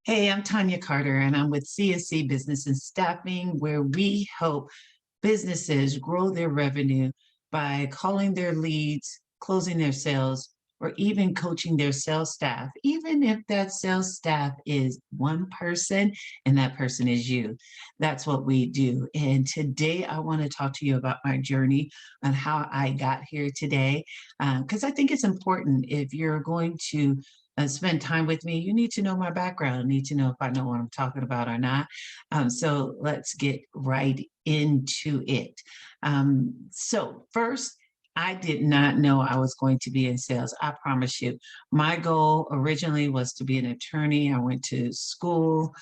Hey, I'm Tanya Carter, and I'm with CSC Business and Staffing, where we help businesses grow their revenue by calling their leads, closing their sales, or even coaching their sales staff, even if that sales staff is one person and that person is you. That's what we do. And today I want to talk to you about my journey on how I got here today, because I think it's important if you're going to spend time with me, you need to know my background, need to know if I know what I'm talking about or not. So let's get right into it. So first, I did not know I was going to be in sales. I promise you. My goal originally was to be an attorney. I went to school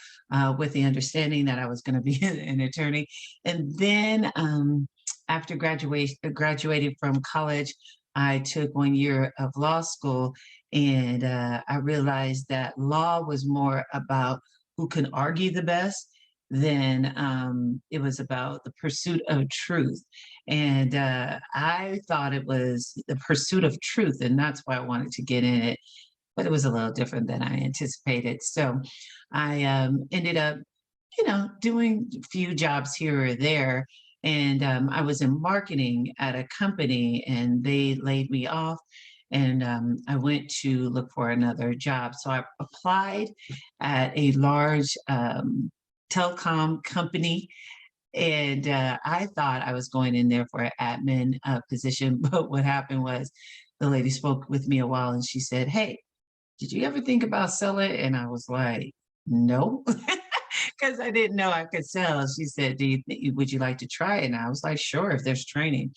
with the understanding that I was going to be an attorney. And then after graduating from college, I took 1 year of law school, and I realized that law was more about who can argue the best than it was about the pursuit of truth. And I thought it was the pursuit of truth, and that's why I wanted to get in it. But it was a little different than I anticipated. So I ended up, doing a few jobs here or there. And I was in marketing at a company, and they laid me off, and I went to look for another job. So I applied at a large telecom company, and I thought I was going in there for an admin position. But what happened was the lady spoke with me a while, and she said, "Hey, did you ever think about selling?" And I was like, "No." Because I didn't know I could sell. She said, would you like to try it? And I was like, sure, if there's training.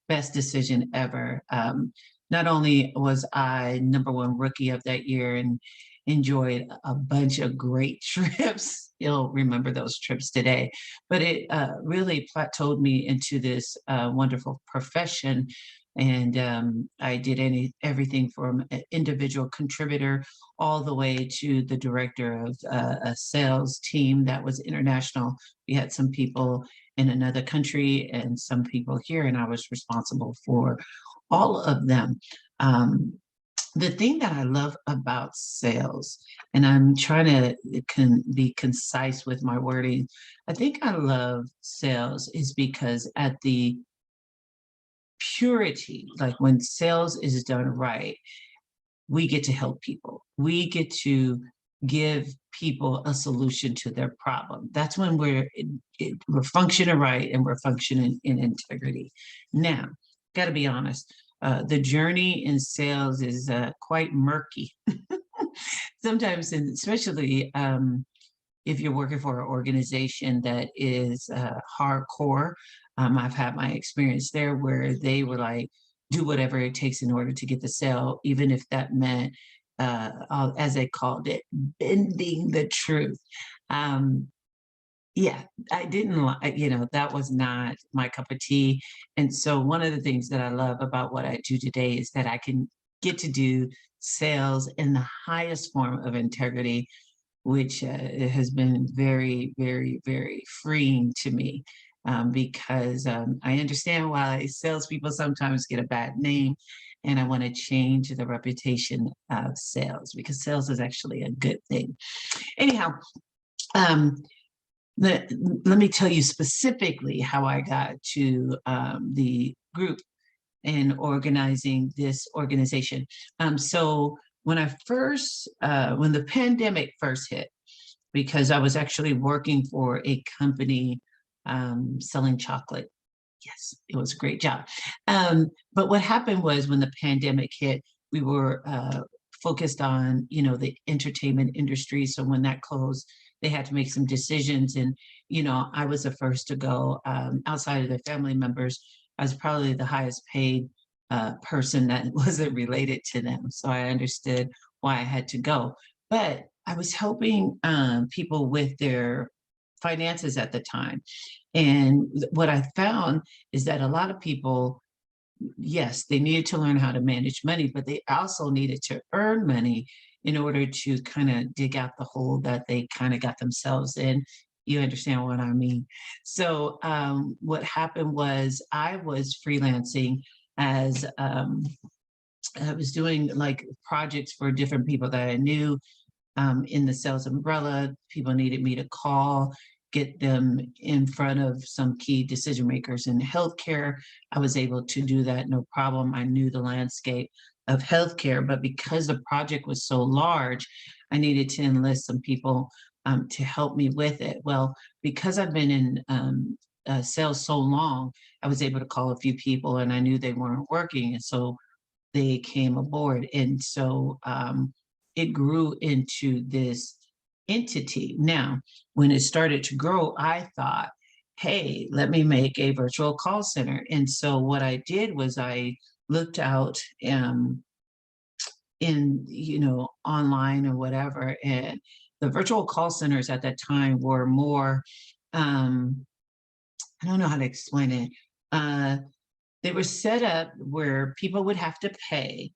Best decision ever. Not only was I number one rookie of that year and enjoyed a bunch of great trips, you'll remember those trips today, but it really plateaued me into this wonderful profession. And I did everything from an individual contributor all the way to the director of a sales team that was international. We had some people in another country and some people here, and I was responsible for all of them. Um, the thing that I love about sales, and I'm trying to be concise with my wording, I think I love sales is because at the purity, like when sales is done right, we get to help people. We get to give people a solution to their problem. That's when we're functioning right and we're functioning in integrity. Now, got to be honest, the journey in sales is quite murky. Sometimes, and especially if you're working for an organization that is hardcore. I've had my experience there where they were like, do whatever it takes in order to get the sale, even if that meant, as they called it, bending the truth. Um, yeah, I didn't like, that was not my cup of tea. And so one of the things that I love about what I do today is that I can get to do sales in the highest form of integrity, which has been very, very, very freeing to me, because I understand why salespeople sometimes get a bad name, and I want to change the reputation of sales because sales is actually a good thing. Anyhow, um, let me tell you specifically how I got to the group and organizing this organization. So when when the pandemic first hit, because I was actually working for a company selling chocolate. Yes, it was a great job. But what happened was when the pandemic hit, we were focused on, the entertainment industry. So when that closed, they had to make some decisions. And, I was the first to go, outside of their family members. I was probably the highest paid person that wasn't related to them. So I understood why I had to go. But I was helping people with their finances at the time. And what I found is that a lot of people, yes, they needed to learn how to manage money, but they also needed to earn money in order to kind of dig out the hole that they kind of got themselves in. You understand what I mean? So what happened was I was freelancing as I was doing like projects for different people that I knew. in the sales umbrella. People needed me to call, get them in front of some key decision makers in healthcare. I was able to do that, no problem. I knew the landscape of healthcare, but because the project was so large, I needed to enlist some people to help me with it. Well, because I've been in sales so long, I was able to call a few people and I knew they weren't working. And so they came aboard. And so it grew into this entity. Now, when it started to grow, I thought, hey, let me make a virtual call center. And so what I did was I looked out in, online or whatever, and the virtual call centers at that time were more, I don't know how to explain it. They were set up where people would have to pay,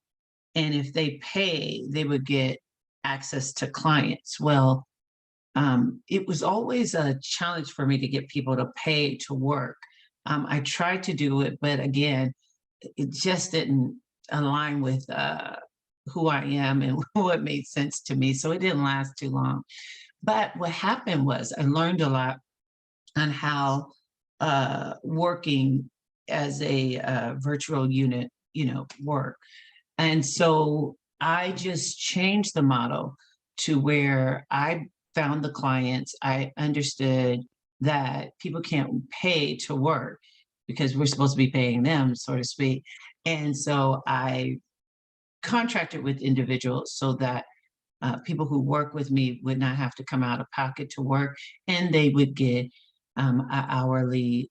and if they pay, they would get access to clients. Well, it was always a challenge for me to get people to pay to work. I tried to do it, but again, it just didn't align with who I am and what made sense to me. So it didn't last too long. But what happened was I learned a lot on how working as a virtual unit, work. And so I just changed the model to where I found the clients. I understood that people can't pay to work because we're supposed to be paying them, so to speak. And so I contracted with individuals so that people who work with me would not have to come out of pocket to work, and they would get a hourly,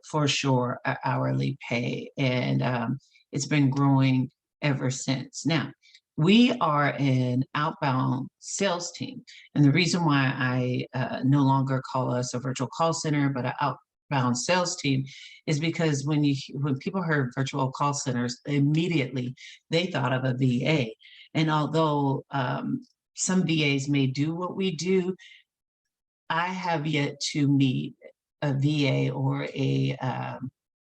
for sure, a hourly pay. And it's been growing ever since. Now, we are an outbound sales team. And the reason why I no longer call us a virtual call center, but an outbound sales team is because when people heard virtual call centers, immediately they thought of a VA. And although some VAs may do what we do, I have yet to meet a VA or a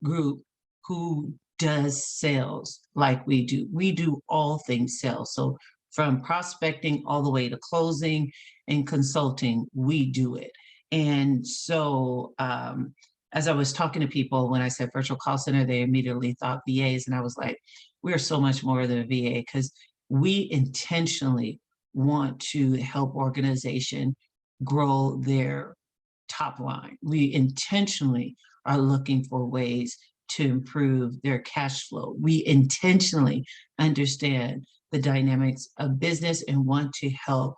group who does sales like we do. We do all things sales. So from prospecting all the way to closing and consulting, we do it. And so as I was talking to people, when I said virtual call center, they immediately thought VAs. And I was like, we're so much more than a VA because we intentionally want to help organization grow their top line. We intentionally are looking for ways to improve their cash flow. We intentionally understand the dynamics of business and want to help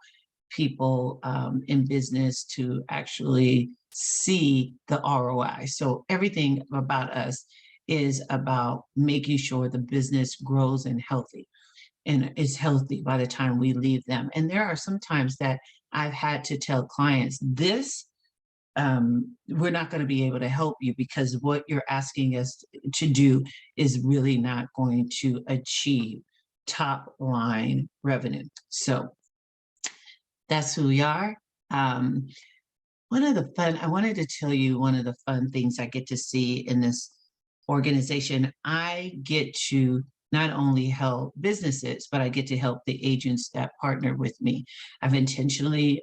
people in business to actually see the ROI. So everything about us is about making sure the business grows and is healthy by the time we leave them. And there are some times that I've had to tell clients this, we're not going to be able to help you because what you're asking us to do is really not going to achieve top line revenue. So that's who we are. I wanted to tell you one of the fun things I get to see in this organization. I get to not only help businesses, but I get to help the agents that partner with me. I've intentionally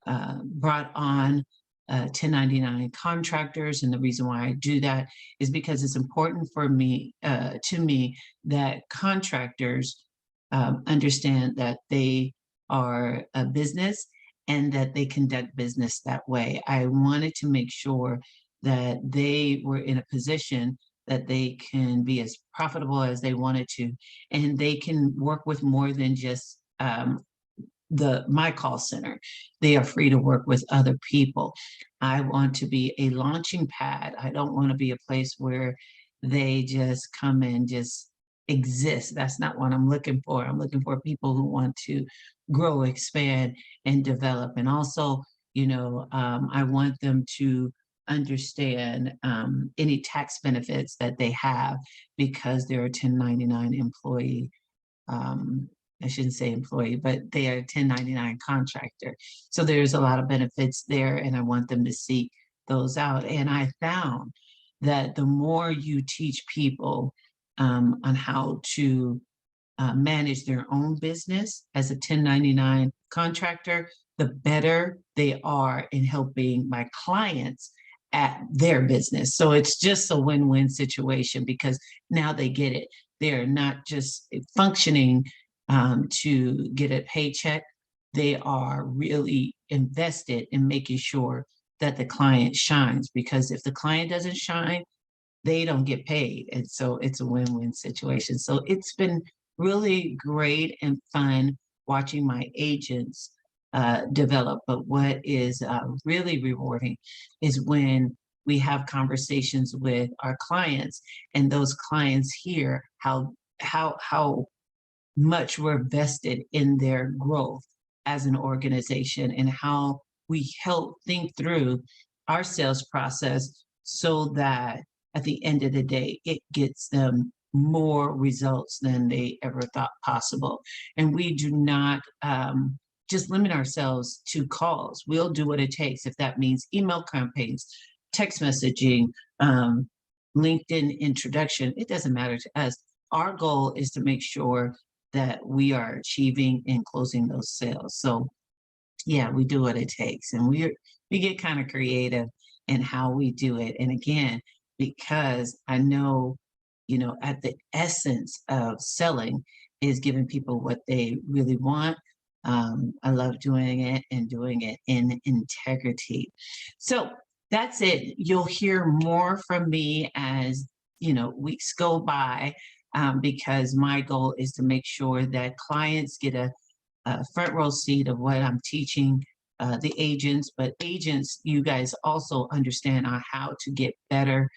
brought on 1099 contractors. And the reason why I do that is because it's important for me, to me, that contractors understand that they are a business and that they conduct business that way. I wanted to make sure that they were in a position that they can be as profitable as they wanted to, and they can work with more than just my call center. They are free to work with other people. I want to be a launching pad. I don't want to be a place where they just come and just exist. That's not what I'm looking for. I'm looking for people who want to grow, expand, and develop. And also, I want them to understand any tax benefits that they have because they're a 1099 employee. I shouldn't say employee, but they are a 1099 contractor. So there's a lot of benefits there, and I want them to seek those out. And I found that the more you teach people on how to manage their own business as a 1099 contractor, the better they are in helping my clients at their business. So it's just a win-win situation because now they get it. They're not just functioning to get a paycheck. They are really invested in making sure that the client shines, because if the client doesn't shine, they don't get paid. And so it's a win-win situation. So it's been really great and fun watching my agents develop. But what is really rewarding is when we have conversations with our clients and those clients hear how much we're vested in their growth as an organization and how we help think through our sales process so that at the end of the day, it gets them more results than they ever thought possible. And we do not just limit ourselves to calls. We'll do what it takes. If that means email campaigns, text messaging, LinkedIn introduction, it doesn't matter to us. Our goal is to make sure that we are achieving and closing those sales. So yeah, we do what it takes, and we get kind of creative in how we do it. And again, because I know, at the essence of selling is giving people what they really want. I love doing it and doing it in integrity. So that's it. You'll hear more from me as weeks go by, because my goal is to make sure that clients get a front row seat of what I'm teaching the agents, but agents, you guys also understand on how to get better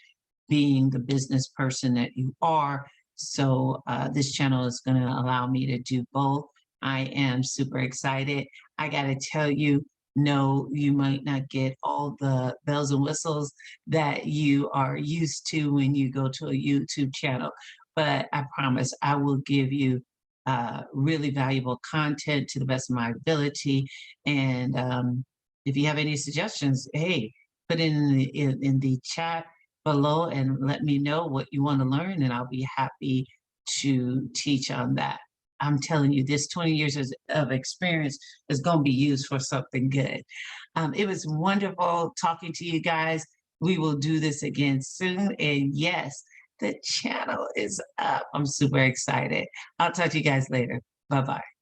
being the business person that you are. So this channel is going to allow me to do both. I am super excited. I got to tell you, no, you might not get all the bells and whistles that you are used to when you go to a YouTube channel, but I promise I will give you really valuable content to the best of my ability. And if you have any suggestions, hey, put it in the chat below and let me know what you want to learn, and I'll be happy to teach on that. I'm telling you, this 20 years of experience is going to be used for something good. It was wonderful talking to you guys. We will do this again soon. And yes, the channel is up. I'm super excited. I'll talk to you guys later. Bye-bye.